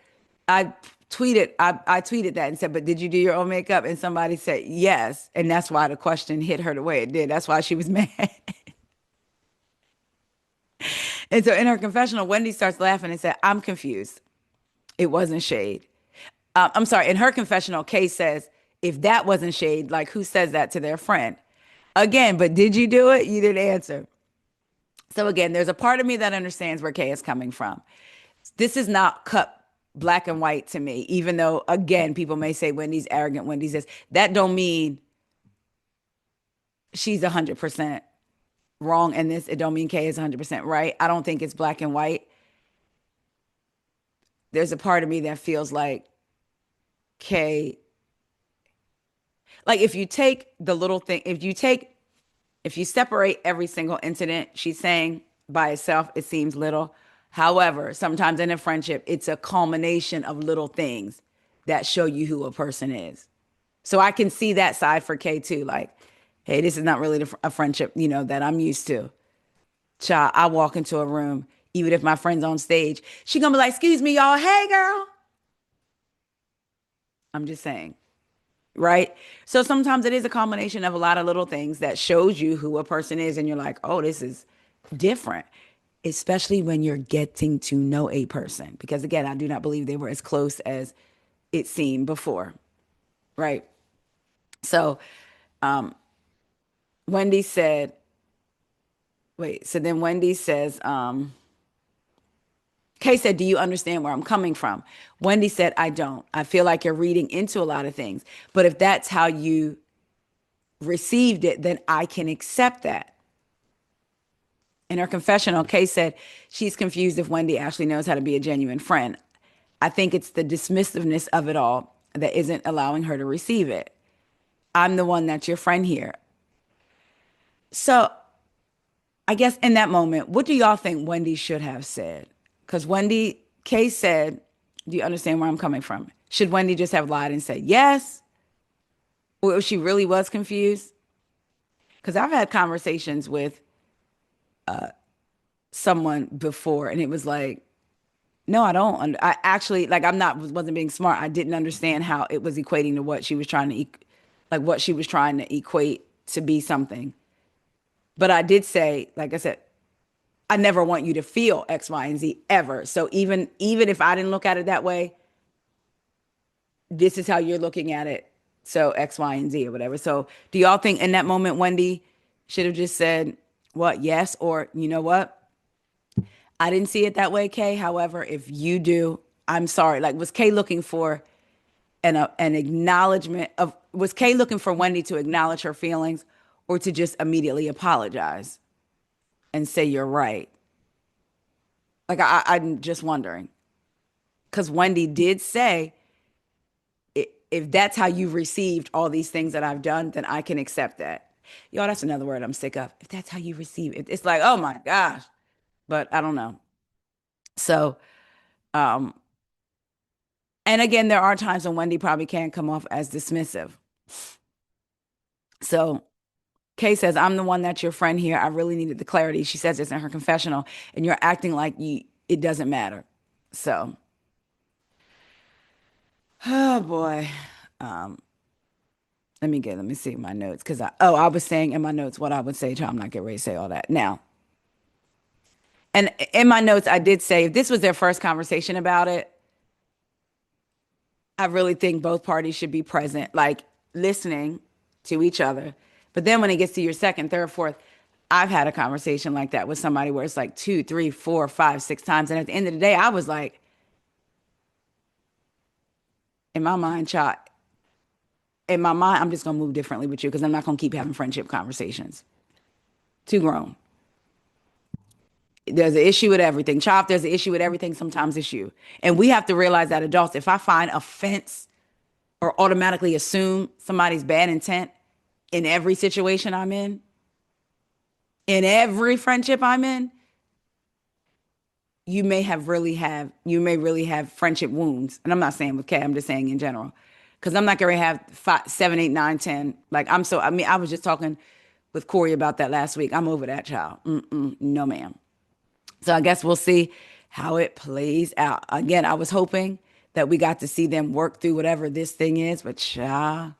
I I tweeted that and said, "But did you do your own makeup?" And somebody said yes, and that's why the question hit her the way it did. That's why she was mad. And so in her confessional, Wendy starts laughing and said, "I'm confused. It wasn't shade." I'm sorry. In her confessional, Kay says, "If that wasn't shade, like who says that to their friend?" Again, but did you do it? You didn't answer. So again, there's a part of me that understands where Kay is coming from. This is not cut black and white to me, even though again, people may say Wendy's arrogant, Wendy's this. That don't mean she's 100% wrong in this. It don't mean Kay is 100% right. I don't think it's black and white. There's a part of me that feels like Kay, like if you take the little thing, if you separate every single incident she's saying by itself, it seems little. However, sometimes in a friendship, it's a culmination of little things that show you who a person is. So I can see that side for Kay too. Like, hey, this is not really a friendship, that I'm used to. Child, I walk into a room, even if my friend's on stage, she gonna be like, "Excuse me, y'all. Hey, girl." I'm just saying, right? So sometimes it is a combination of a lot of little things that shows you who a person is, and you're like, "Oh, this is different." Especially when you're getting to know a person, because again, I do not believe they were as close as it seemed before, right? So Wendy said, "Wait." So then Wendy says, Kay said, "Do you understand where I'm coming from?" Wendy said, "I don't. I feel like you're reading into a lot of things. But if that's how you received it, then I can accept that." In her confessional, Kay said she's confused if Wendy actually knows how to be a genuine friend. "I think it's the dismissiveness of it all that isn't allowing her to receive it. I'm the one that's your friend here." So I guess in that moment, what do y'all think Wendy should have said? Because Kay said, "Do you understand where I'm coming from?" Should Wendy just have lied and said yes? Or if she really was confused? Because I've had conversations with someone before and it was like, no, I don't. I actually, like, wasn't being smart. I didn't understand how it was equating to what she was trying to, like, what she was trying to equate to be something. But I did say, like I said, I never want you to feel X, Y, and Z ever. So even if I didn't look at it that way, this is how you're looking at it. So X, Y, and Z or whatever. So do y'all think in that moment Wendy should have just said, "What, yes," or "You know what? I didn't see it that way, Kay. However, if you do, I'm sorry." Like, was Kay looking for an acknowledgement of, was Kay looking for Wendy to acknowledge her feelings or to just immediately apologize and say you're right? Like, I'm just wondering because Wendy did say if that's how you've received all these things that I've done, then I can accept that. Y'all, that's another word I'm sick of. If that's how you receive it, it's like, oh my gosh. But I don't know. So, um, and again, there are times when Wendy probably can't come off as dismissive. So Kay says, I'm the one that's your friend here. I really needed the clarity. She says this in her confessional, and you're acting like it doesn't matter. So, oh boy. Um, let me see my notes because I was saying in my notes what I would say. I'm not getting ready to say all that now. And in my notes, I did say if this was their first conversation about it, I really think both parties should be present, like listening to each other. But then when it gets to your second, third, fourth, I've had a conversation like that with somebody where it's like two, three, four, five, six times. And at the end of the day, I was like, in my mind, child, in my mind, I'm just gonna move differently with you because I'm not gonna keep having friendship conversations. Too grown. There's an issue with everything. Child, if there's an issue with everything, sometimes it's you. And we have to realize that adults, if I find offense or automatically assume somebody's bad intent in every situation I'm in every friendship I'm in, you may really have friendship wounds. And I'm not saying with Kay, I'm just saying in general. Because I'm not gonna have five, seven, eight, nine, 10. Like I mean, I was just talking with Corey about that last week. I'm over that child. No, ma'am. So I guess we'll see how it plays out. Again, I was hoping that we got to see them work through whatever this thing is, but child.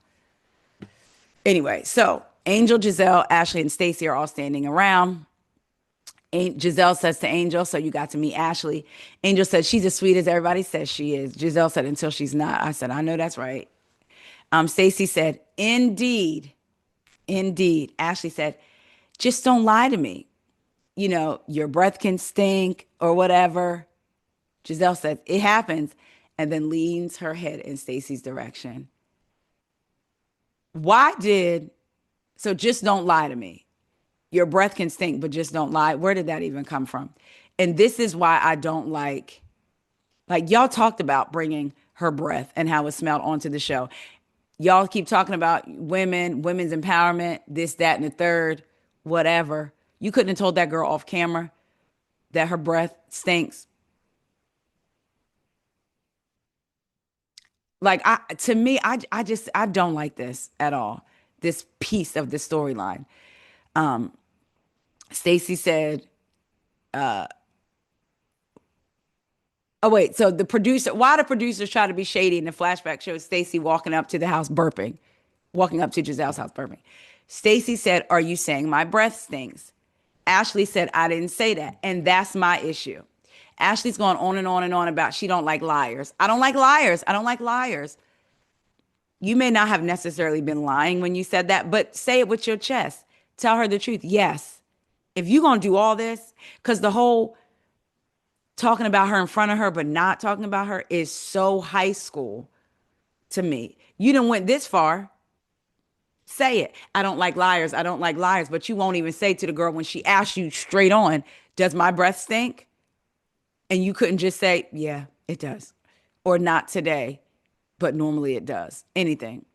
Anyway, so Angel, Giselle, Ashley, and Stacy are all standing around. Giselle says to Angel, so you got to meet Ashley. Angel said, she's as sweet as everybody says she is. Giselle said, until she's not. I said, I know that's right. Stacy said, indeed, indeed. Ashley said, just don't lie to me. You know, your breath can stink or whatever. Giselle says, it happens, and then leans her head in Stacy's direction. Why did, so just don't lie to me. Your breath can stink, but just don't lie. Where did that even come from? And this is why I don't like y'all talked about bringing her breath and how it smelled onto the show. Y'all keep talking about women, women's empowerment, this, that, and the third, whatever. You couldn't have told that girl off camera that her breath stinks. Like to me, I don't like this at all. This piece of the storyline. Stacy said, oh wait, so why the producers try to be shady in the flashback shows Stacy walking up to the house burping, walking up to Giselle's house burping. Stacy said, "Are you saying my breath stinks?" Ashley said, "I didn't say that." And that's my issue. Ashley's going on and on and on about she don't like liars. I don't like liars. I don't like liars. You may not have necessarily been lying when you said that, but say it with your chest. Tell her the truth. Yes. If you're going to do all this, because the whole talking about her in front of her, but not talking about her is so high school to me. You didn't went this far. Say it. I don't like liars. I don't like liars. But you won't even say to the girl when she asks you straight on, does my breath stink? And you couldn't just say, yeah, it does. Or not today, but normally it does. Anything.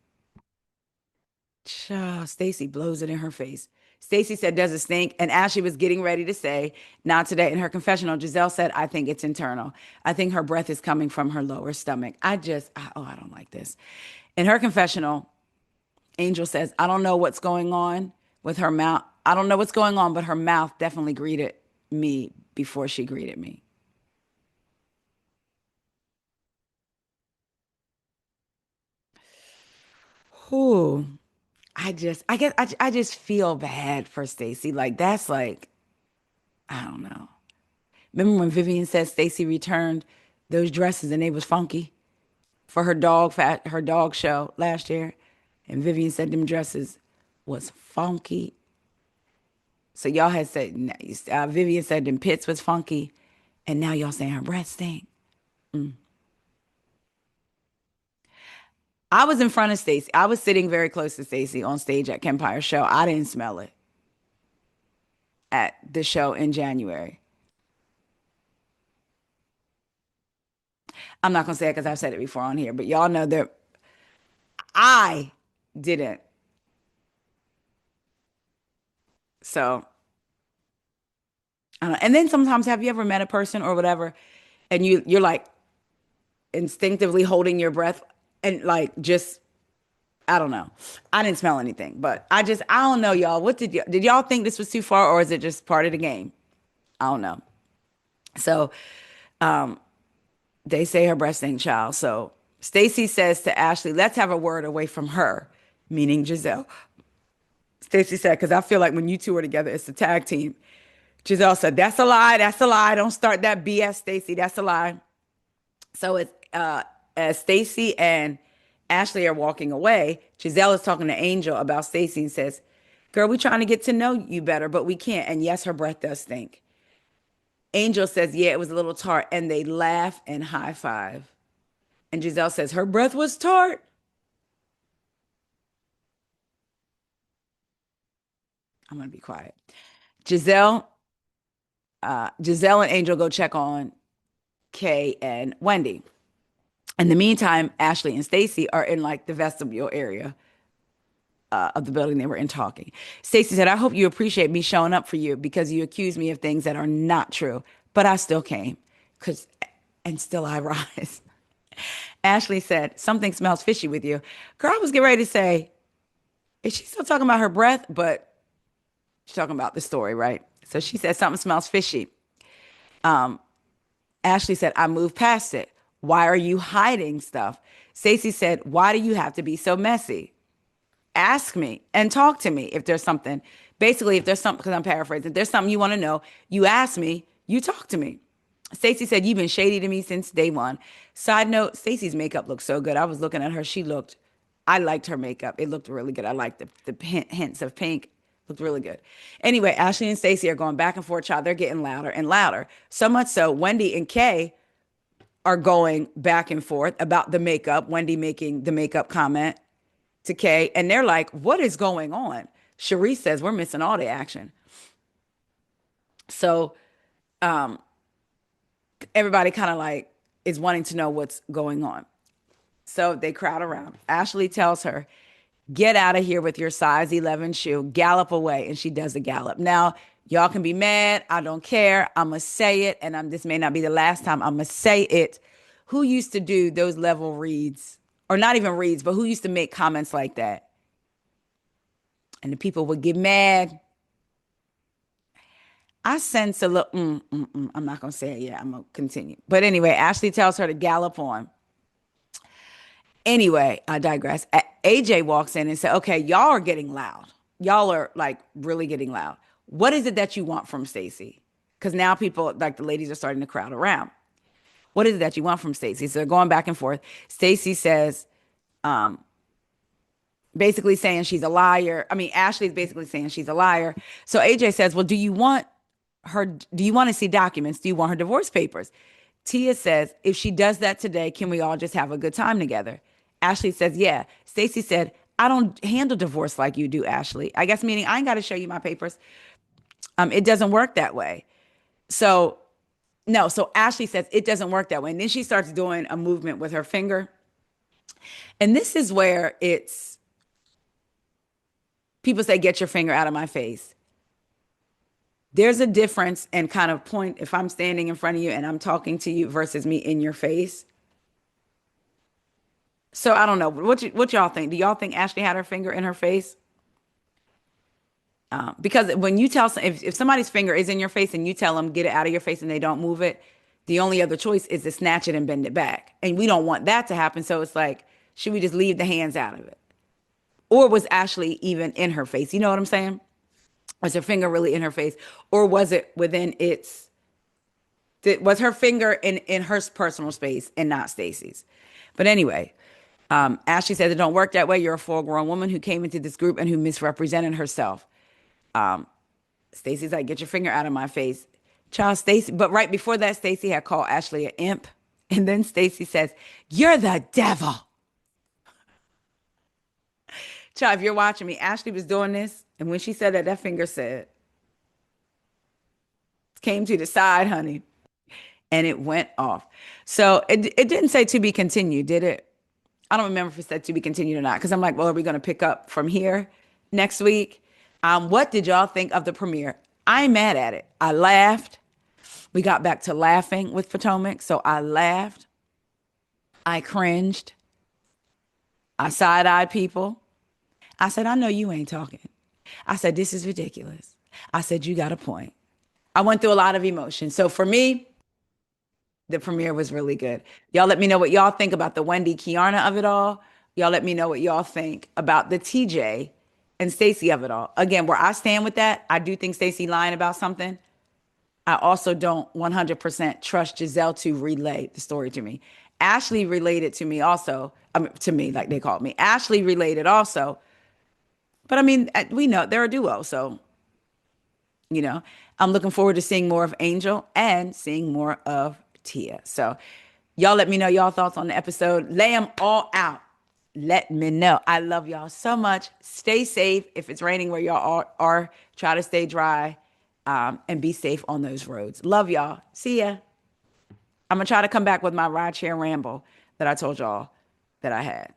Stacy blows it in her face. Stacy said, does it stink? And Ashley was getting ready to say, not today. In her confessional, Giselle said, I think it's internal. I think her breath is coming from her lower stomach. I don't like this. In her confessional, Angel says, I don't know what's going on with her mouth. I don't know what's going on, but her mouth definitely greeted me before she greeted me. Whew. I just feel bad for Stacy. Like, that's like, I don't know. Remember when Vivian said Stacy returned those dresses and they was funky for her dog show last year, and Vivian said them dresses was funky. So y'all had said Vivian said them pits was funky, and now y'all saying her breath stink. I was in front of Stacy. I was sitting very close to Stacy on stage at Kempire Show. I didn't smell it at the show in January. I'm not gonna say it because I've said it before on here, but y'all know that I didn't. So, I don't know. And then sometimes, have you ever met a person or whatever, and you're like instinctively holding your breath and like just I don't know. I didn't smell anything, but I don't know, y'all. What did y'all think this was too far, or is it just part of the game? I don't know. So they say her breast ain't child. So Stacy says to Ashley, "Let's have a word away from her," meaning Giselle. Stacy said, "Because I feel like when you two are together, it's a tag team." Giselle said, "That's a lie. That's a lie. Don't start that BS, Stacy. That's a lie." So it's as Stacy and Ashley are walking away, Giselle is talking to Angel about Stacy and says, "Girl, we trying to get to know you better, but we can't." And yes, her breath does stink. Angel says, "Yeah, it was a little tart," and they laugh and high five. And Giselle says, "Her breath was tart." I'm gonna be quiet. Giselle, Giselle and Angel go check on Kay and Wendy. In the meantime, Ashley and Stacy are in like the vestibule area of the building they were in talking. Stacy said, "I hope you appreciate me showing up for you because you accused me of things that are not true, but I still came because, and still I rise." Ashley said, "Something smells fishy with you." Girl, I was getting ready to say, is she still talking about her breath? But she's talking about the story, right? So she said, "Something smells fishy." Ashley said, "I moved past it. Why are you hiding stuff?" Stacy said, "Why do you have to be so messy? Ask me and talk to me if there's something. Basically, if there's something, because I'm paraphrasing, if there's something you want to know, you ask me, you talk to me." Stacey said, "You've been shady to me since day one." Side note, Stacey's makeup looked so good. I was looking at her. I liked her makeup. It looked really good. I liked the hints of pink. Looked really good. Anyway, Ashley and Stacey are going back and forth, child. They're getting louder and louder. So much so, Wendy and Kay are going back and forth about the makeup. Wendy making the makeup comment to Kay, and they're like, "What is going on?" Sharice says, "We're missing all the action." So everybody kind of like is wanting to know what's going on. So they crowd around. Ashley tells her, "Get out of here with your size 11 shoe, gallop away." And she does a gallop. Now, y'all can be mad. I don't care. I'm going to say it. And this may not be the last time I'm going to say it. Who used to do those level reads? Or not even reads, but who used to make comments like that? And the people would get mad. I sense a little, I'm not going to say it yet. I'm going to continue. But anyway, Ashley tells her to gallop on. Anyway, I digress. AJ walks in and said, "Okay, y'all are getting loud. Y'all are like really getting loud. What is it that you want from Stacy?" Because now people, like the ladies, are starting to crowd around. "What is it that you want from Stacy?" So they're going back and forth. Stacy says, basically saying she's a liar. I mean, Ashley's basically saying she's a liar. So AJ says, "Well, do you want to see documents? Do you want her divorce papers?" Tia says, "If she does that today, can we all just have a good time together?" Ashley says, "Yeah." Stacy said, "I don't handle divorce like you do, Ashley." I guess meaning I ain't got to show you my papers. It doesn't work that way. So no, so Ashley says it doesn't work that way. And then she starts doing a movement with her finger. And this is where it's people say, "Get your finger out of my face." There's a difference in kind of point if I'm standing in front of you and I'm talking to you versus me in your face. So I don't know. What y'all think? Do y'all think Ashley had her finger in her face? Because when you tell if somebody's finger is in your face and you tell them get it out of your face and they don't move it, the only other choice is to snatch it and bend it back. And we don't want that to happen. So it's like, should we just leave the hands out of it? Or was Ashley even in her face? You know what I'm saying? Was her finger really in her face? Or was it within was her finger in her personal space and not Stacy's? But anyway, Ashley said it don't work that way. You're a full grown woman who came into this group and who misrepresented herself. Stacy's like, "Get your finger out of my face." Child Stacy, but right before that, Stacy had called Ashley an imp. And then Stacy says, "You're the devil." Child, if you're watching me, Ashley was doing this. And when she said that, that finger said, came to the side, honey. And it went off. So it didn't say to be continued, did it? I don't remember if it said to be continued or not, because I'm like, well, are we going to pick up from here next week? What did y'all think of the premiere? I ain't mad at it. I laughed. We got back to laughing with Potomac, so I laughed. I cringed. I side eyed people. I said, I know you ain't talking. I said, this is ridiculous. I said, you got a point. I went through a lot of emotion. So for me, the premiere was really good. Y'all let me know what y'all think about the Wendy Kiana of it all. Y'all let me know what y'all think about the TJ and Stacey of it all. Again, where I stand with that, I do think Stacey lying about something. I also don't 100% trust Giselle to relay the story to me. Ashley related to me also, to me, like they called me. Ashley related also. But I mean, we know they're a duo. So, you know, I'm looking forward to seeing more of Angel and seeing more of Tia. So, y'all let me know y'all thoughts on the episode. Lay them all out. Let me know. I love y'all so much. Stay safe. If it's raining where y'all are, try to stay dry, and be safe on those roads. Love y'all. See ya. I'm going to try to come back with my rideshare ramble that I told y'all that I had.